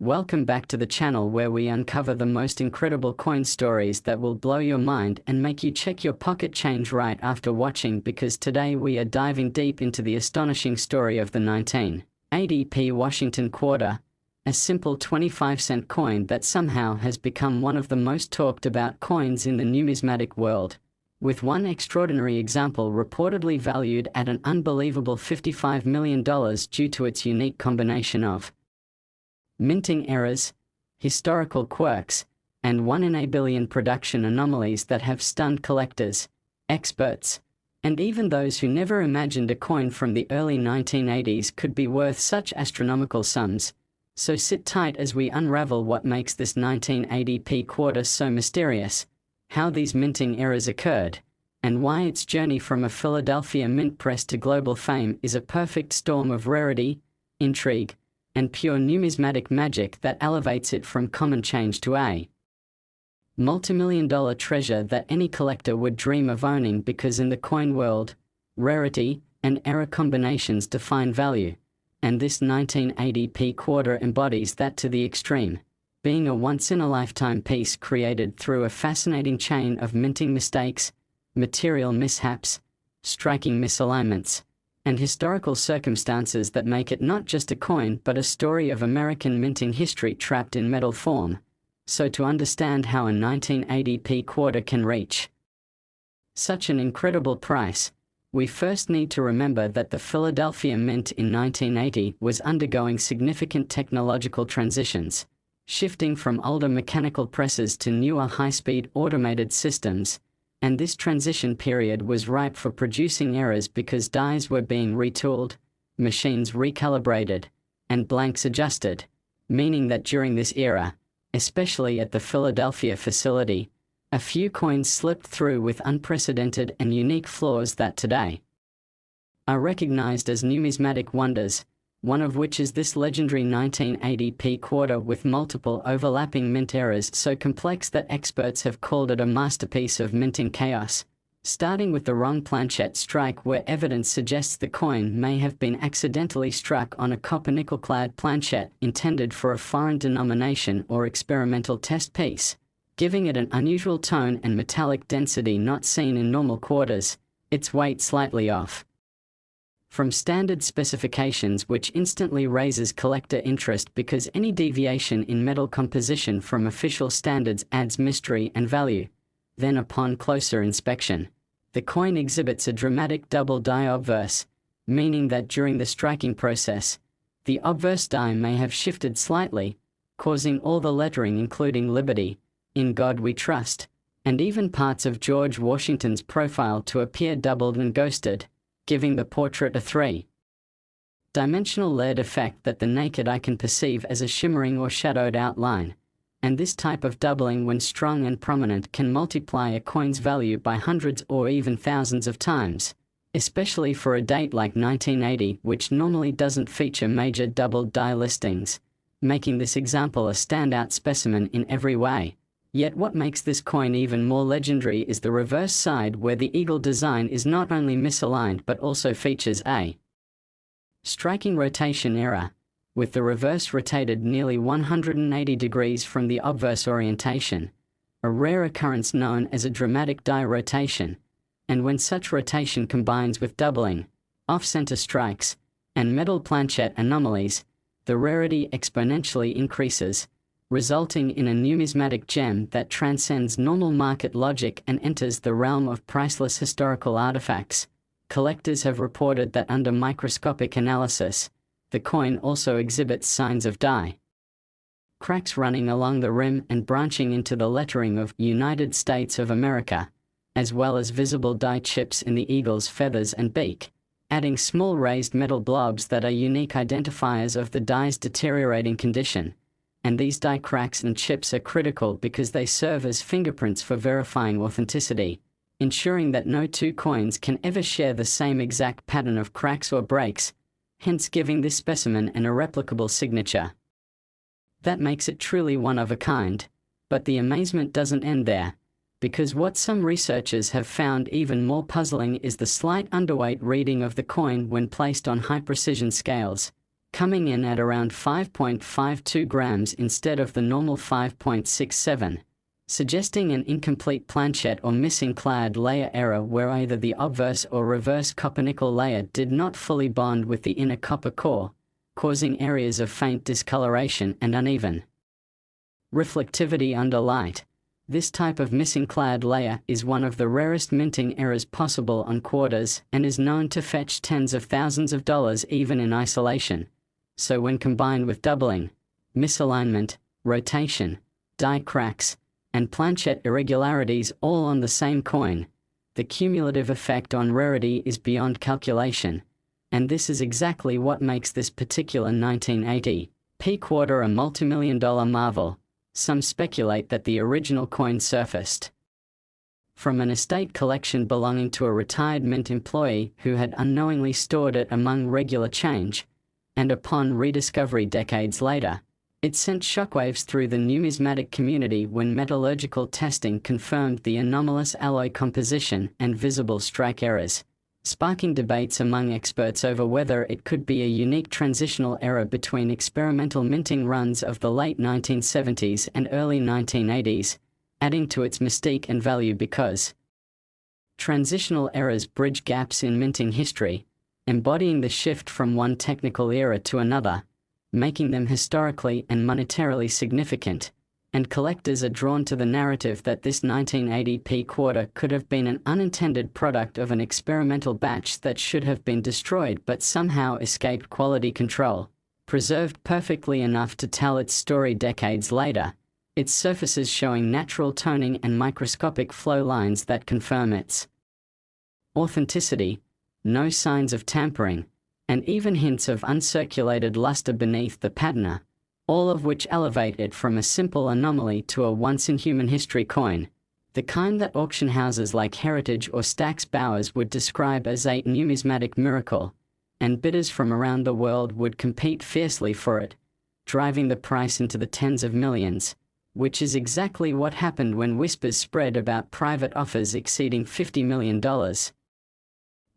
Welcome back to the channel where we uncover the most incredible coin stories that will blow your mind and make you check your pocket change right after watching, because today we are diving deep into the astonishing story of the 1980p Washington quarter, a simple 25-cent coin that somehow has become one of the most talked about coins in the numismatic world, with one extraordinary example reportedly valued at an unbelievable $55 million due to its unique combination of minting errors, historical quirks, and 1 in a billion production anomalies that have stunned collectors, experts, and even those who never imagined a coin from the early 1980s could be worth such astronomical sums. So sit tight as we unravel what makes this 1980p quarter so mysterious, how these minting errors occurred, and why its journey from a Philadelphia mint press to global fame is a perfect storm of rarity, intrigue, and pure numismatic magic that elevates it from common change to a multimillion-dollar treasure that any collector would dream of owning, because in the coin world, rarity and error combinations define value, and this 1980p quarter embodies that to the extreme, being a once-in-a-lifetime piece created through a fascinating chain of minting mistakes, material mishaps, striking misalignments, and historical circumstances that make it not just a coin but a story of American minting history trapped in metal form. So to understand how a 1980p quarter can reach such an incredible price, we first need to remember that the Philadelphia Mint in 1980 was undergoing significant technological transitions, shifting from older mechanical presses to newer high-speed automated systems. And this transition period was ripe for producing errors because dies were being retooled, machines recalibrated, and blanks adjusted, meaning that during this era, especially at the Philadelphia facility, a few coins slipped through with unprecedented and unique flaws that today are recognized as numismatic wonders, one of which is this legendary 1980p quarter with multiple overlapping mint errors so complex that experts have called it a masterpiece of minting chaos, starting with the wrong planchette strike, where evidence suggests the coin may have been accidentally struck on a copper nickel-clad planchette intended for a foreign denomination or experimental test piece, giving it an unusual tone and metallic density not seen in normal quarters, its weight slightly off from standard specifications, which instantly raises collector interest because any deviation in metal composition from official standards adds mystery and value. Then upon closer inspection, the coin exhibits a dramatic double die obverse, meaning that during the striking process, the obverse die may have shifted slightly, causing all the lettering, including Liberty, In God We Trust, and even parts of George Washington's profile, to appear doubled and ghosted, giving the portrait a three-dimensional layered effect that the naked eye can perceive as a shimmering or shadowed outline. And this type of doubling, when strong and prominent, can multiply a coin's value by hundreds or even thousands of times, especially for a date like 1980, which normally doesn't feature major doubled die listings, making this example a standout specimen in every way. Yet what makes this coin even more legendary is the reverse side, where the eagle design is not only misaligned but also features a striking rotation error, with the reverse rotated nearly 180 degrees from the obverse orientation, a rare occurrence known as a dramatic die rotation. And when such rotation combines with doubling, off-center strikes, and metal planchette anomalies, the rarity exponentially increases, resulting in a numismatic gem that transcends normal market logic and enters the realm of priceless historical artifacts. Collectors have reported that under microscopic analysis, the coin also exhibits signs of die cracks running along the rim and branching into the lettering of United States of America, as well as visible die chips in the eagle's feathers and beak, adding small raised metal blobs that are unique identifiers of the die's deteriorating condition. And these die cracks and chips are critical because they serve as fingerprints for verifying authenticity, ensuring that no two coins can ever share the same exact pattern of cracks or breaks, hence giving this specimen an irreplicable signature that makes it truly one of a kind. But the amazement doesn't end there, because what some researchers have found even more puzzling is the slight underweight reading of the coin when placed on high-precision scales, coming in at around 5.52 grams instead of the normal 5.67, suggesting an incomplete planchet or missing clad layer error where either the obverse or reverse copper-nickel layer did not fully bond with the inner copper core, causing areas of faint discoloration and uneven reflectivity under light. This type of missing clad layer is one of the rarest minting errors possible on quarters and is known to fetch tens of thousands of dollars even in isolation. So when combined with doubling, misalignment, rotation, die cracks, and planchet irregularities all on the same coin, the cumulative effect on rarity is beyond calculation. And this is exactly what makes this particular 1980 P quarter a multi-million-dollar marvel. Some speculate that the original coin surfaced from an estate collection belonging to a retired mint employee who had unknowingly stored it among regular change, and upon rediscovery decades later, it sent shockwaves through the numismatic community when metallurgical testing confirmed the anomalous alloy composition and visible strike errors, sparking debates among experts over whether it could be a unique transitional error between experimental minting runs of the late 1970s and early 1980s, adding to its mystique and value because transitional errors bridge gaps in minting history, embodying the shift from one technical era to another, making them historically and monetarily significant. And collectors are drawn to the narrative that this 1980 P quarter could have been an unintended product of an experimental batch that should have been destroyed but somehow escaped quality control, preserved perfectly enough to tell its story decades later, its surfaces showing natural toning and microscopic flow lines that confirm its authenticity, no signs of tampering, and even hints of uncirculated luster beneath the patina, all of which elevate it from a simple anomaly to a once-in-human-history coin, the kind that auction houses like Heritage or Stack's Bowers would describe as a numismatic miracle, and bidders from around the world would compete fiercely for it, driving the price into the tens of millions, which is exactly what happened when whispers spread about private offers exceeding $50 million,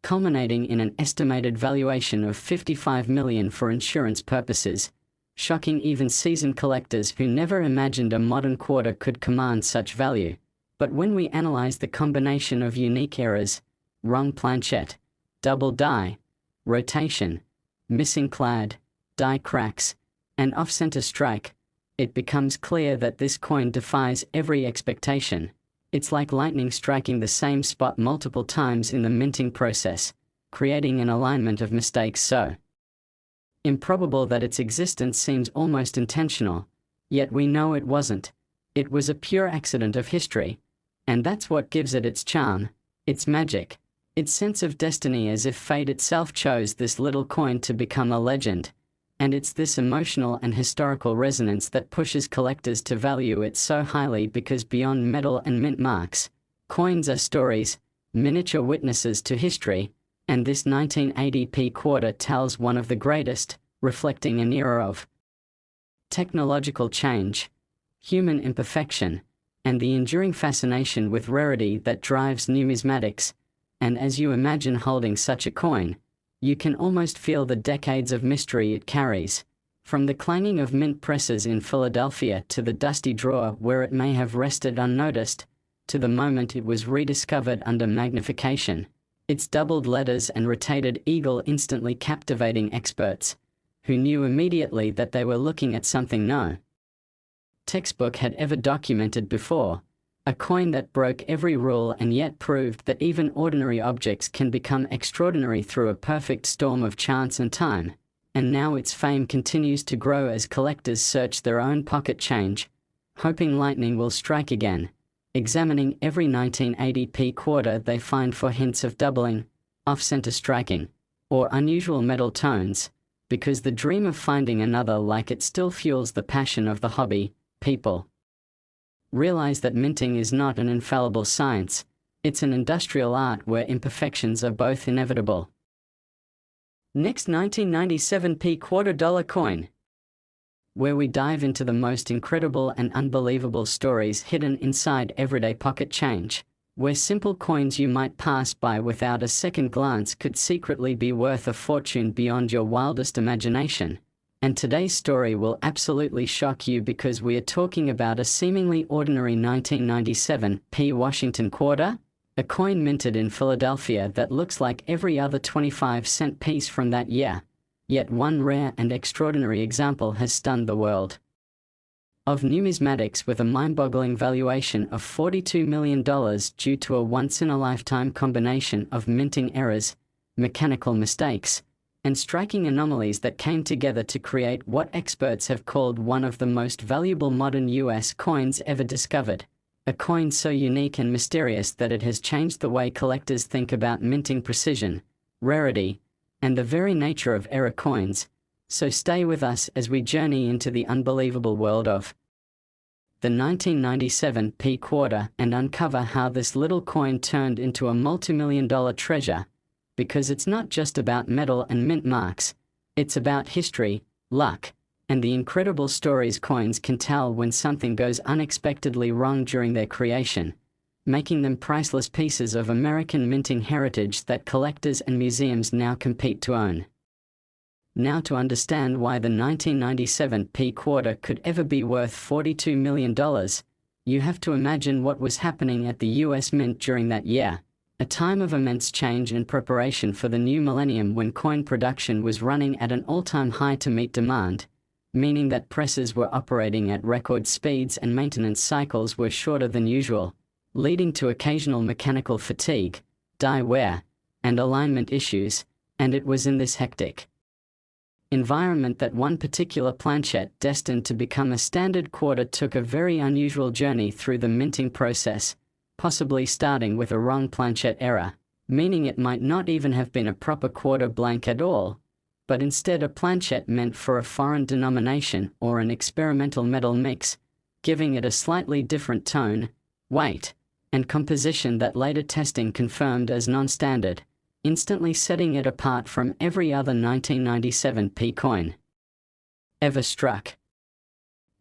culminating in an estimated valuation of $55 million for insurance purposes, shocking even seasoned collectors who never imagined a modern quarter could command such value. But when we analyze the combination of unique errors, wrong planchet, double die, rotation, missing clad, die cracks, and off-center strike, it becomes clear that this coin defies every expectation. It's like lightning striking the same spot multiple times in the minting process, creating an alignment of mistakes so improbable that its existence seems almost intentional, yet we know it wasn't. It was a pure accident of history, and that's what gives it its charm, its magic, its sense of destiny, as if fate itself chose this little coin to become a legend. And it's this emotional and historical resonance that pushes collectors to value it so highly, because beyond metal and mint marks, coins are stories, miniature witnesses to history, and this 1980 P quarter tells one of the greatest, reflecting an era of technological change, human imperfection, and the enduring fascination with rarity that drives numismatics. And as you imagine holding such a coin, you can almost feel the decades of mystery it carries, from the clanging of mint presses in Philadelphia to the dusty drawer where it may have rested unnoticed, to the moment it was rediscovered under magnification, its doubled letters and rotated eagle instantly captivating experts, who knew immediately that they were looking at something no textbook had ever documented before, a coin that broke every rule and yet proved that even ordinary objects can become extraordinary through a perfect storm of chance and time. And now its fame continues to grow as collectors search their own pocket change, hoping lightning will strike again, examining every 1980 P quarter they find for hints of doubling, off-center striking, or unusual metal tones, because the dream of finding another like it still fuels the passion of the hobby. People realize that minting is not an infallible science, it's an industrial art where imperfections are both inevitable. Next, 1997 P $quarter coin, where we dive into the most incredible and unbelievable stories hidden inside everyday pocket change, where simple coins you might pass by without a second glance could secretly be worth a fortune beyond your wildest imagination. And today's story will absolutely shock you because we are talking about a seemingly ordinary 1997 P Washington quarter, a coin minted in Philadelphia that looks like every other 25-cent piece from that year. Yet one rare and extraordinary example has stunned the world of numismatics with a mind-boggling valuation of $42 million due to a once-in-a-lifetime combination of minting errors, mechanical mistakes, and striking anomalies that came together to create what experts have called one of the most valuable modern US coins ever discovered. A coin so unique and mysterious that it has changed the way collectors think about minting precision, rarity, and the very nature of error coins. So stay with us as we journey into the unbelievable world of the 1997 P quarter and uncover how this little coin turned into a multi-million-dollar treasure. Because it's not just about metal and mint marks, it's about history, luck, and the incredible stories coins can tell when something goes unexpectedly wrong during their creation, making them priceless pieces of American minting heritage that collectors and museums now compete to own. Now, to understand why the 1997 P quarter could ever be worth $42 million, you have to imagine what was happening at the US Mint during that year. A time of immense change and preparation for the new millennium when coin production was running at an all-time high to meet demand, meaning that presses were operating at record speeds and maintenance cycles were shorter than usual, leading to occasional mechanical fatigue, die wear, and alignment issues, and it was in this hectic environment that one particular planchette destined to become a standard quarter took a very unusual journey through the minting process, possibly starting with a wrong planchette error, meaning it might not even have been a proper quarter blank at all, but instead a planchette meant for a foreign denomination or an experimental metal mix, giving it a slightly different tone, weight, and composition that later testing confirmed as non-standard, instantly setting it apart from every other 1997 P coin ever struck.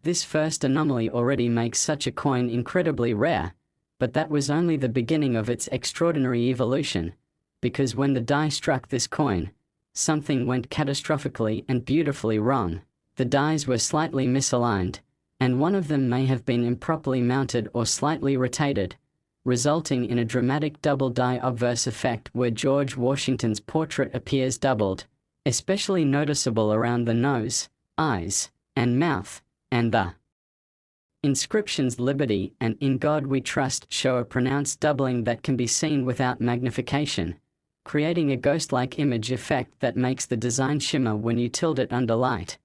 This first anomaly already makes such a coin incredibly rare, but that was only the beginning of its extraordinary evolution, because when the die struck this coin, something went catastrophically and beautifully wrong. The dies were slightly misaligned, and one of them may have been improperly mounted or slightly rotated, resulting in a dramatic double die obverse effect where George Washington's portrait appears doubled, especially noticeable around the nose, eyes, and mouth, and the inscriptions "Liberty" and "In God We Trust" show a pronounced doubling that can be seen without magnification, creating a ghost-like image effect that makes the design shimmer when you tilt it under light.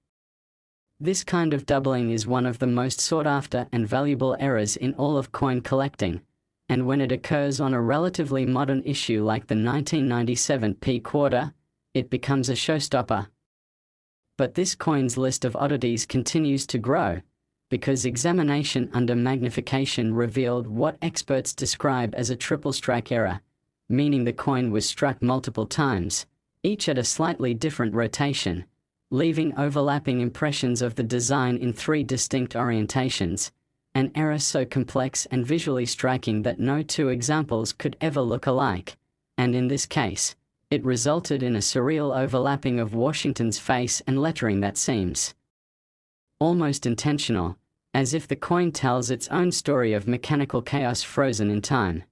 This kind of doubling is one of the most sought-after and valuable errors in all of coin collecting, and when it occurs on a relatively modern issue like the 1997 P quarter, it becomes a showstopper. But this coin's list of oddities continues to grow, because examination under magnification revealed what experts describe as a triple strike error, meaning the coin was struck multiple times, each at a slightly different rotation, leaving overlapping impressions of the design in three distinct orientations, an error so complex and visually striking that no two examples could ever look alike, and in this case, it resulted in a surreal overlapping of Washington's face and lettering that seems almost intentional, as if the coin tells its own story of mechanical chaos frozen in time.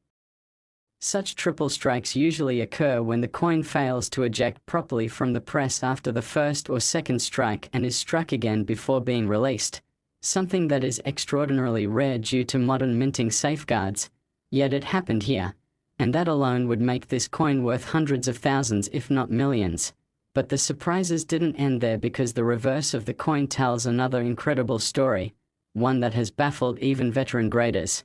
Such triple strikes usually occur when the coin fails to eject properly from the press after the first or second strike and is struck again before being released, something that is extraordinarily rare due to modern minting safeguards, yet it happened here, and that alone would make this coin worth hundreds of thousands if not millions. But the surprises didn't end there, because the reverse of the coin tells another incredible story, one that has baffled even veteran graders.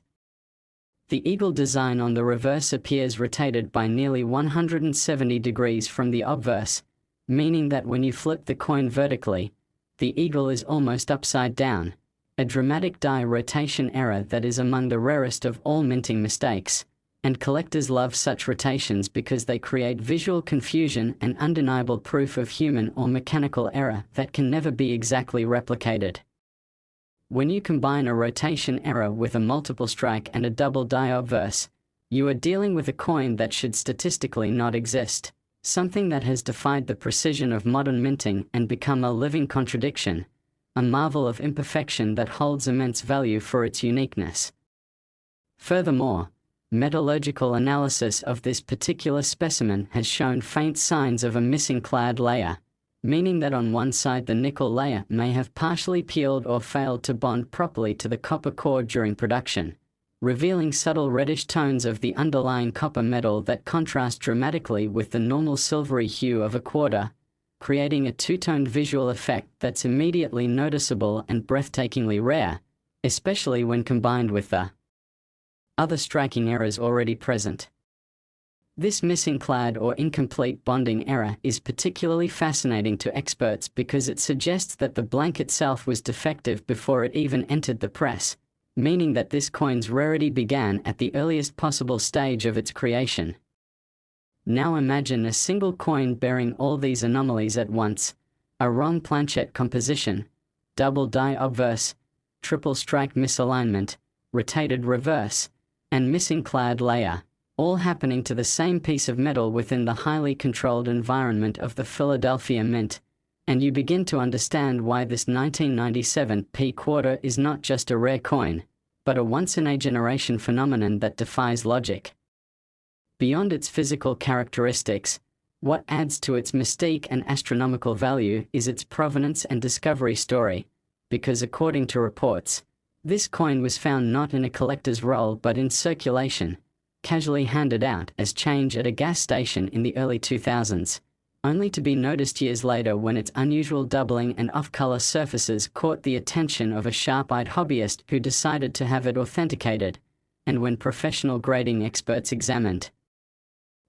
The eagle design on the reverse appears rotated by nearly 170 degrees from the obverse, meaning that when you flip the coin vertically, the eagle is almost upside down, a dramatic die rotation error that is among the rarest of all minting mistakes. And collectors love such rotations because they create visual confusion and undeniable proof of human or mechanical error that can never be exactly replicated. When you combine a rotation error with a multiple strike and a double die obverse, you are dealing with a coin that should statistically not exist. something that has defied the precision of modern minting and become a living contradiction, a marvel of imperfection that holds immense value for its uniqueness. Furthermore, metallurgical analysis of this particular specimen has shown faint signs of a missing clad layer, meaning that on one side the nickel layer may have partially peeled or failed to bond properly to the copper core during production, revealing subtle reddish tones of the underlying copper metal that contrast dramatically with the normal silvery hue of a quarter, creating a two-toned visual effect that's immediately noticeable and breathtakingly rare, especially when combined with the other striking errors already present. This missing clad or incomplete bonding error is particularly fascinating to experts because it suggests that the blank itself was defective before it even entered the press, meaning that this coin's rarity began at the earliest possible stage of its creation. Now imagine a single coin bearing all these anomalies at once: a wrong planchet composition, double die obverse, triple strike misalignment, rotated reverse, and missing clad layer, all happening to the same piece of metal within the highly controlled environment of the Philadelphia Mint, and you begin to understand why this 1997 P quarter is not just a rare coin, but a once-in-a-generation phenomenon that defies logic. Beyond its physical characteristics, what adds to its mystique and astronomical value is its provenance and discovery story, because according to reports, this coin was found not in a collector's roll but in circulation, casually handed out as change at a gas station in the early 2000s, only to be noticed years later when its unusual doubling and off-color surfaces caught the attention of a sharp-eyed hobbyist who decided to have it authenticated, and when professional grading experts examined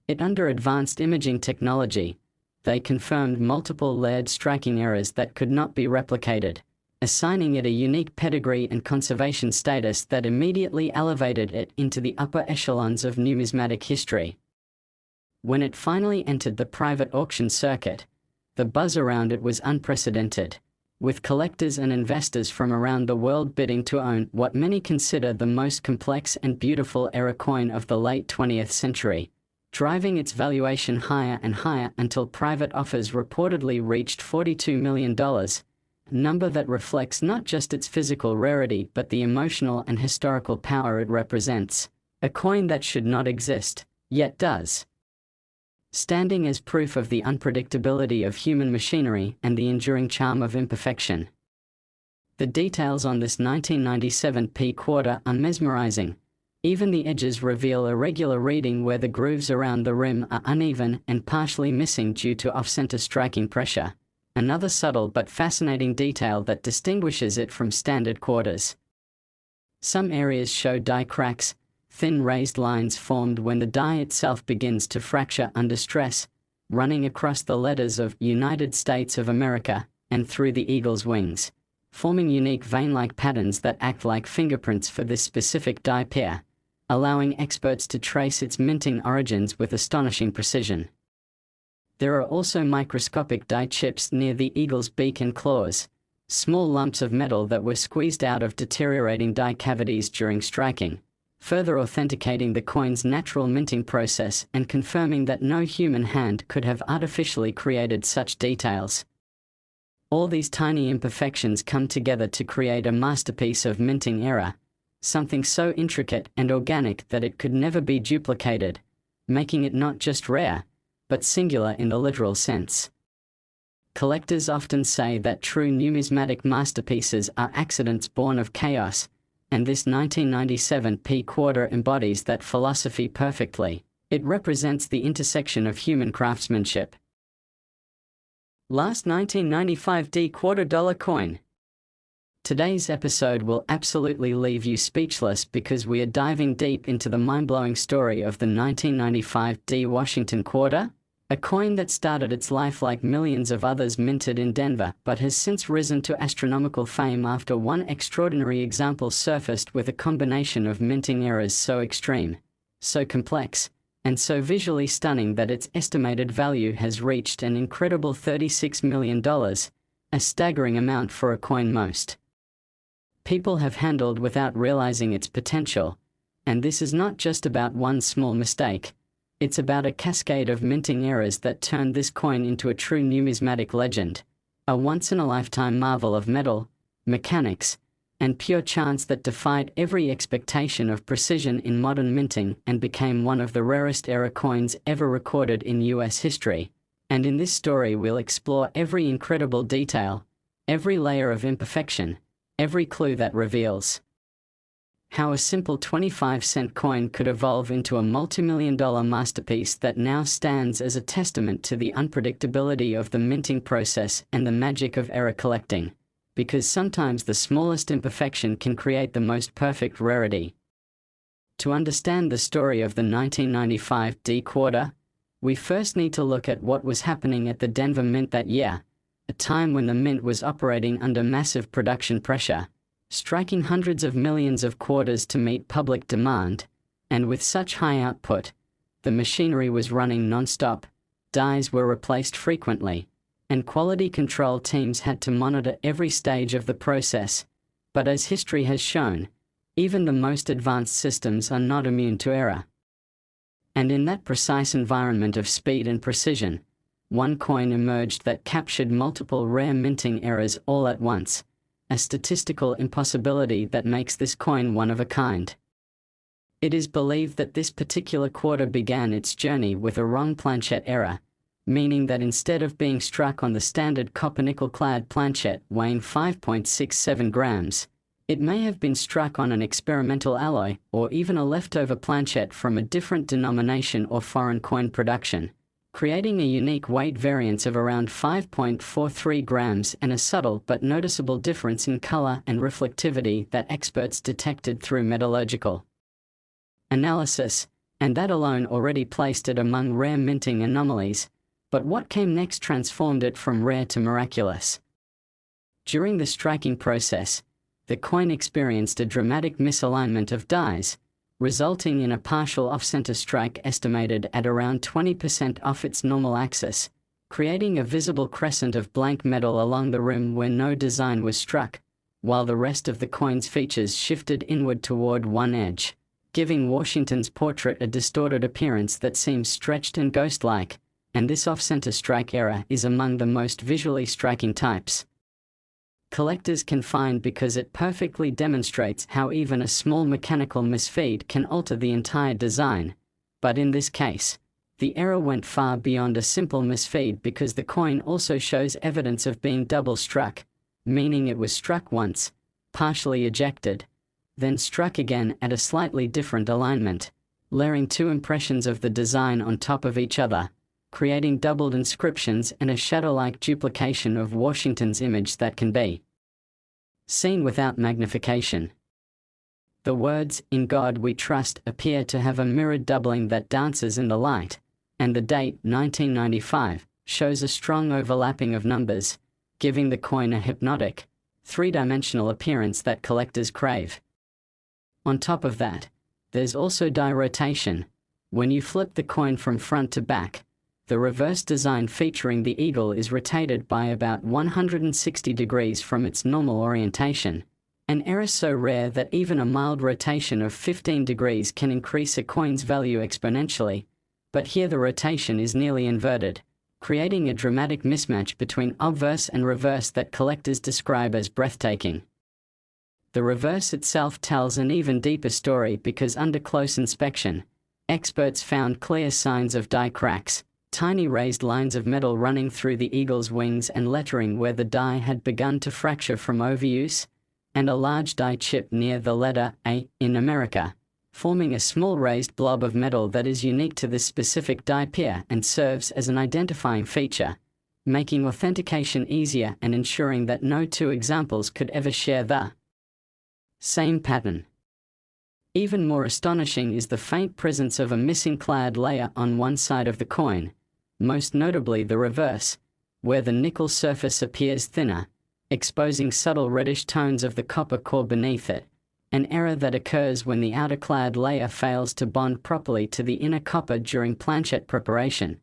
it under advanced imaging technology, they confirmed multiple layered striking errors that could not be replicated, assigning it a unique pedigree and conservation status that immediately elevated it into the upper echelons of numismatic history. When it finally entered the private auction circuit, the buzz around it was unprecedented, with collectors and investors from around the world bidding to own what many consider the most complex and beautiful era coin of the late 20th century, driving its valuation higher and higher until private offers reportedly reached $42 million, a number that reflects not just its physical rarity but the emotional and historical power it represents, a coin that should not exist, yet does, standing as proof of the unpredictability of human machinery and the enduring charm of imperfection. The details on this 1997 P quarter are mesmerizing. Even the edges reveal irregular reading where the grooves around the rim are uneven and partially missing due to off-center striking pressure, another subtle but fascinating detail that distinguishes it from standard quarters. Some areas show die cracks, thin raised lines formed when the die itself begins to fracture under stress, running across the letters of United States of America and through the eagle's wings, forming unique vein-like patterns that act like fingerprints for this specific die pair, allowing experts to trace its minting origins with astonishing precision. There are also microscopic die chips near the eagle's beak and claws, small lumps of metal that were squeezed out of deteriorating die cavities during striking, further authenticating the coin's natural minting process and confirming that no human hand could have artificially created such details. All these tiny imperfections come together to create a masterpiece of minting error, something so intricate and organic that it could never be duplicated, making it not just rare, but singular in the literal sense. Collectors often say that true numismatic masterpieces are accidents born of chaos, and this 1997 P quarter embodies that philosophy perfectly. It represents the intersection of human craftsmanship. Last 1995 D quarter dollar coin. Today's episode will absolutely leave you speechless because we are diving deep into the mind-blowing story of the 1995 D Washington quarter, a coin that started its life like millions of others minted in Denver but has since risen to astronomical fame after one extraordinary example surfaced with a combination of minting errors so extreme, so complex, and so visually stunning that its estimated value has reached an incredible $36 million, a staggering amount for a coin most people have handled without realizing its potential, and this is not just about one small mistake. It's about a cascade of minting errors that turned this coin into a true numismatic legend, a once-in-a-lifetime marvel of metal, mechanics, and pure chance that defied every expectation of precision in modern minting and became one of the rarest error coins ever recorded in US history. And in this story we'll explore every incredible detail, every layer of imperfection, every clue that reveals how a simple 25-cent coin could evolve into a multi-million-dollar masterpiece that now stands as a testament to the unpredictability of the minting process and the magic of error collecting. Because sometimes the smallest imperfection can create the most perfect rarity. To understand the story of the 1995 D quarter, we first need to look at what was happening at the Denver Mint that year, a time when the mint was operating under massive production pressure, striking hundreds of millions of quarters to meet public demand, and with such high output, the machinery was running non-stop, dies were replaced frequently, and quality control teams had to monitor every stage of the process. But as history has shown, even the most advanced systems are not immune to error. And in that precise environment of speed and precision, one coin emerged that captured multiple rare minting errors all at once, a statistical impossibility that makes this coin one of a kind. It is believed that this particular quarter began its journey with a wrong planchette error, meaning that instead of being struck on the standard copper-nickel-clad planchette weighing 5.67 grams, it may have been struck on an experimental alloy or even a leftover planchette from a different denomination or foreign coin production, creating a unique weight variance of around 5.43 grams and a subtle but noticeable difference in color and reflectivity that experts detected through metallurgical analysis, and that alone already placed it among rare minting anomalies. But what came next transformed it from rare to miraculous. During the striking process, the coin experienced a dramatic misalignment of dies, resulting in a partial off-center strike estimated at around 20% off its normal axis, creating a visible crescent of blank metal along the rim where no design was struck, while the rest of the coin's features shifted inward toward one edge, giving Washington's portrait a distorted appearance that seems stretched and ghost-like. And this off-center strike error is among the most visually striking types collectors can find because it perfectly demonstrates how even a small mechanical misfeed can alter the entire design. But in this case, the error went far beyond a simple misfeed because the coin also shows evidence of being double struck, meaning it was struck once, partially ejected, then struck again at a slightly different alignment, layering two impressions of the design on top of each other, creating doubled inscriptions and a shadow-like duplication of Washington's image that can be seen without magnification. The words, "In God We Trust," appear to have a mirrored doubling that dances in the light, and the date, 1995, shows a strong overlapping of numbers, giving the coin a hypnotic, three-dimensional appearance that collectors crave. On top of that, there's also die rotation. When you flip the coin from front to back, the reverse design featuring the eagle is rotated by about 160 degrees from its normal orientation, an error so rare that even a mild rotation of 15 degrees can increase a coin's value exponentially, but here the rotation is nearly inverted, creating a dramatic mismatch between obverse and reverse that collectors describe as breathtaking. The reverse itself tells an even deeper story because under close inspection, experts found clear signs of die cracks, tiny raised lines of metal running through the eagle's wings and lettering where the die had begun to fracture from overuse, and a large die chip near the letter A in America, forming a small raised blob of metal that is unique to this specific die pair and serves as an identifying feature, making authentication easier and ensuring that no two examples could ever share the same pattern. Even more astonishing is the faint presence of a missing clad layer on one side of the coin, most notably the reverse, where the nickel surface appears thinner, exposing subtle reddish tones of the copper core beneath it, an error that occurs when the outer clad layer fails to bond properly to the inner copper during planchette preparation,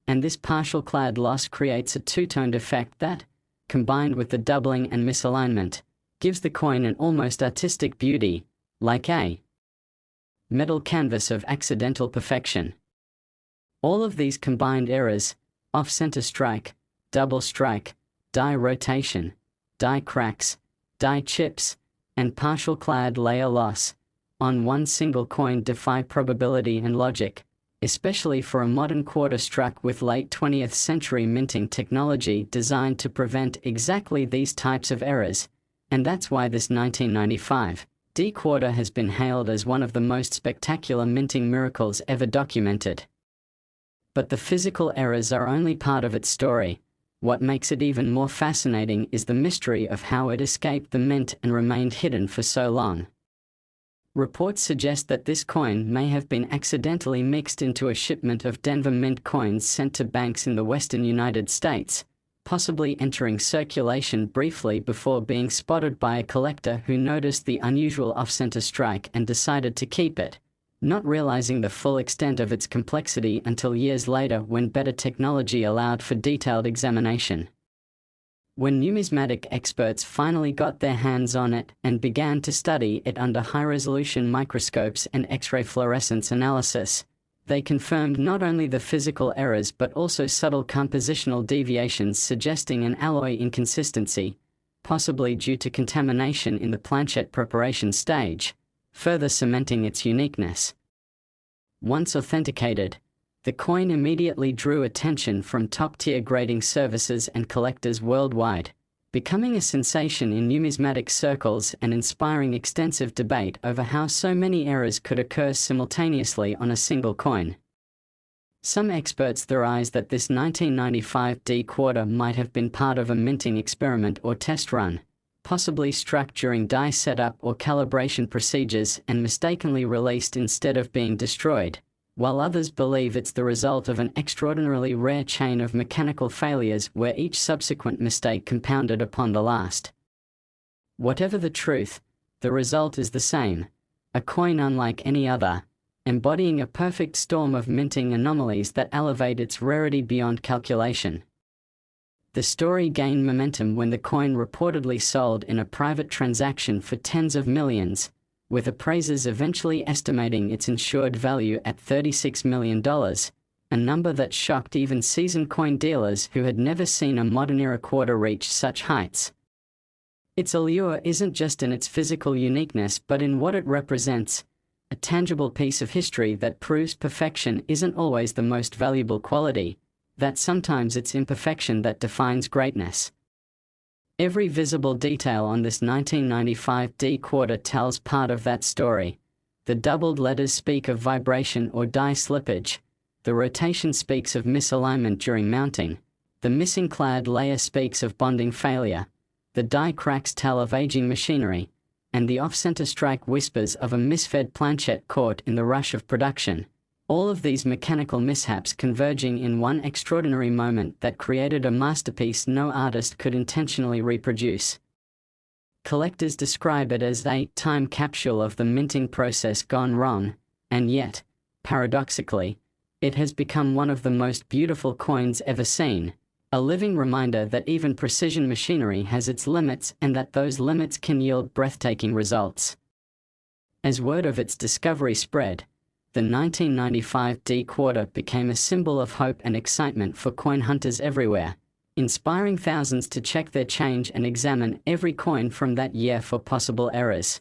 and this partial clad loss creates a two-toned effect that, combined with the doubling and misalignment, gives the coin an almost artistic beauty, like a metal canvas of accidental perfection. All of these combined errors, off-center strike, double strike, die rotation, die cracks, die chips, and partial clad layer loss, on one single coin defy probability and logic, especially for a modern quarter struck with late 20th century minting technology designed to prevent exactly these types of errors, and that's why this 1995 D quarter has been hailed as one of the most spectacular minting miracles ever documented. But the physical errors are only part of its story. What makes it even more fascinating is the mystery of how it escaped the mint and remained hidden for so long. Reports suggest that this coin may have been accidentally mixed into a shipment of Denver Mint coins sent to banks in the western United States, possibly entering circulation briefly before being spotted by a collector who noticed the unusual off-center strike and decided to keep it, not realizing the full extent of its complexity until years later when better technology allowed for detailed examination. When numismatic experts finally got their hands on it and began to study it under high-resolution microscopes and X-ray fluorescence analysis, they confirmed not only the physical errors but also subtle compositional deviations suggesting an alloy inconsistency, possibly due to contamination in the planchette preparation stage, further cementing its uniqueness. Once authenticated, the coin immediately drew attention from top-tier grading services and collectors worldwide, becoming a sensation in numismatic circles and inspiring extensive debate over how so many errors could occur simultaneously on a single coin. Some experts theorize that this 1995 D quarter might have been part of a minting experiment or test run, possibly struck during die setup or calibration procedures and mistakenly released instead of being destroyed, while others believe it's the result of an extraordinarily rare chain of mechanical failures where each subsequent mistake compounded upon the last. Whatever the truth, the result is the same: a coin unlike any other, embodying a perfect storm of minting anomalies that elevate its rarity beyond calculation. The story gained momentum when the coin reportedly sold in a private transaction for tens of millions, with appraisers eventually estimating its insured value at $36 million, a number that shocked even seasoned coin dealers who had never seen a modern-era quarter reach such heights. Its allure isn't just in its physical uniqueness but in what it represents: a tangible piece of history that proves perfection isn't always the most valuable quality, that sometimes it's imperfection that defines greatness. Every visible detail on this 1995 D quarter tells part of that story. The doubled letters speak of vibration or die slippage, the rotation speaks of misalignment during mounting, the missing clad layer speaks of bonding failure, the die cracks tell of aging machinery, and the off-center strike whispers of a misfed planchette caught in the rush of production. All of these mechanical mishaps converging in one extraordinary moment that created a masterpiece no artist could intentionally reproduce. Collectors describe it as a time capsule of the minting process gone wrong, and yet, paradoxically, it has become one of the most beautiful coins ever seen, a living reminder that even precision machinery has its limits and that those limits can yield breathtaking results. As word of its discovery spread, the 1995 D quarter became a symbol of hope and excitement for coin hunters everywhere, inspiring thousands to check their change and examine every coin from that year for possible errors.